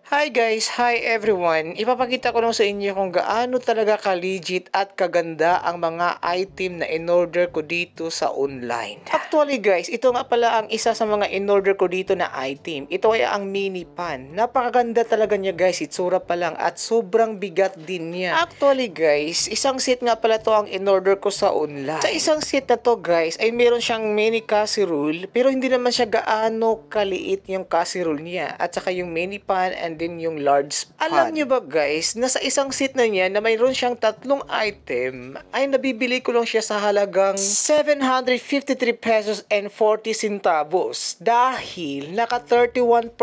Hi guys, hi everyone. Ipapakita ko lang sa inyo kung gaano talaga ka-legit at kaganda ang mga item na in-order ko dito sa online. Actually guys, ito nga pala ang isa sa mga in-order ko dito na item. Ito ay ang mini pan. Napakaganda talaga niya guys, itsura pa lang at sobrang bigat din niya. Actually guys, isang set nga pala to ang in-order ko sa online. Sa isang set na to guys, ay meron siyang mini casserole pero hindi naman siya gaano kaliit yung casserole niya. At saka yung mini pan and din yung large pan. Alam nyo ba guys, nasa isang set na niya na mayroon siyang tatlong item, ay nabibili ko lang siya sa halagang 753 pesos and 40 centavos dahil naka 31%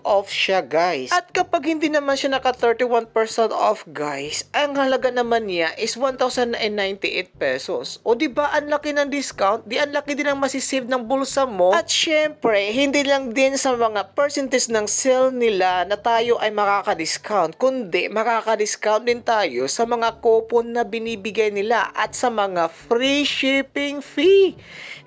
off siya guys. At kapag hindi naman siya naka 31% off guys, ang halaga naman niya is 1,098 pesos. O diba ang laki ng discount, di ang laki din ang masisave ng bulsa mo. At syempre, hindi lang din sa mga percentage ng sale nila na tayo ay makaka-discount, kundi makaka-discount din tayo sa mga coupon na binibigay nila at sa mga free shipping fee.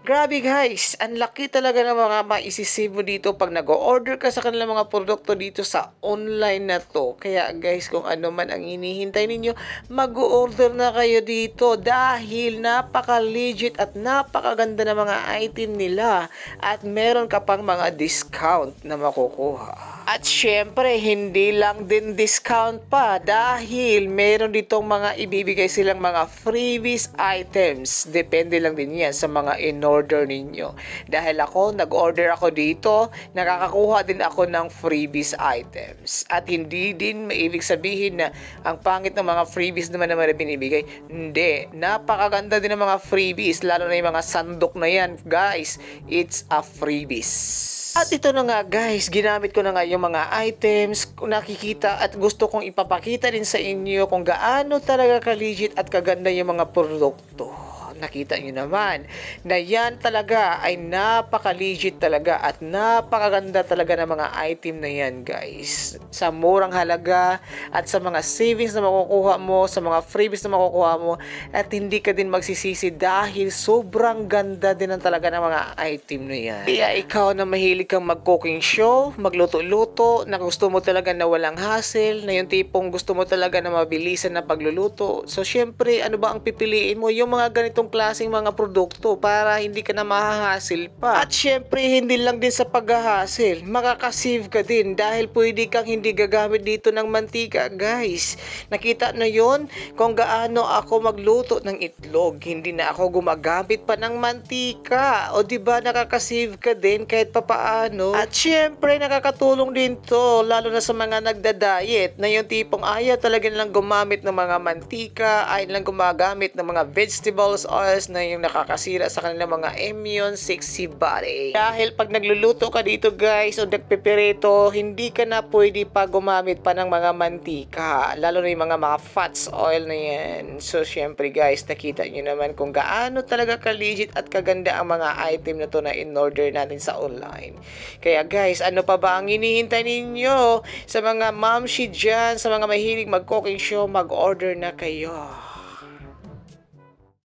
Grabe guys, ang laki talaga ng mga maisisave mo dito pag nag-order ka sa kanilang mga produkto dito sa online na to. Kaya guys, kung ano man ang hinihintay ninyo, mag-order na kayo dito dahil napaka-legit at napakaganda ng mga item nila at meron ka pang mga discount na makukuha. At syempre, hindi lang din discount pa dahil meron ditong mga ibibigay silang mga freebies items. Depende lang din yan sa mga in-order ninyo. Dahil ako, nag-order ako dito, nakakakuha din ako ng freebies items. At hindi din maibig sabihin na ang pangit ng mga freebies naman na binibigay. Hindi. Napakaganda din ng mga freebies, lalo na yung mga sandok na yan. Guys, it's a freebies. At ito na nga guys, ginamit ko na nga yung mga items, nakikita at gusto kong ipapakita din sa inyo kung gaano talaga ka-legit at kaganda yung mga produkto. Nakita nyo naman na yan talaga ay napaka-legit talaga at napakaganda talaga ng mga item na yan guys. Sa murang halaga at sa mga savings na makukuha mo, sa mga freebies na makukuha mo at hindi ka din magsisisi dahil sobrang ganda din ang talaga ng mga item na yan. Kaya ikaw na mahilig kang mag-cooking show, magluto-luto, na gusto mo talaga na walang hassle, na yung tipong gusto mo talaga na mabilisan na pagluluto. So syempre, ano ba ang pipiliin mo? Yung mga ganitong klaseng mga produkto para hindi ka na mahahasil pa. At syempre, hindi lang din sa paghahasil, makakasave ka din dahil pwede kang hindi gagamit dito ng mantika guys. Nakita na yon kung gaano ako magluto ng itlog. Hindi na ako gumagamit pa ng mantika. O diba nakakasave ka din kahit papaano. At syempre, nakakatulong din to lalo na sa mga nagda-diet na yung tipong ayaw talaga nilang gumamit ng mga mantika, ayaw nilang gumagamit ng mga vegetables oils na yung nakakasira sa kanilang mga immune sexy body. Dahil pag nagluluto ka dito guys o nagpeperito, hindi ka na pwede pa gumamit pa ng mga mantika, lalo na yung mga fats oil na yan. So syempre guys, nakita nyo naman kung gaano talaga ka-legit at kaganda ang mga item na to na in-order natin sa online. Kaya guys, ano pa ba ang hinihintay ninyo? Sa mga mamshi dyan, sa mga mahilig mag-cooking show, mag-order na kayo.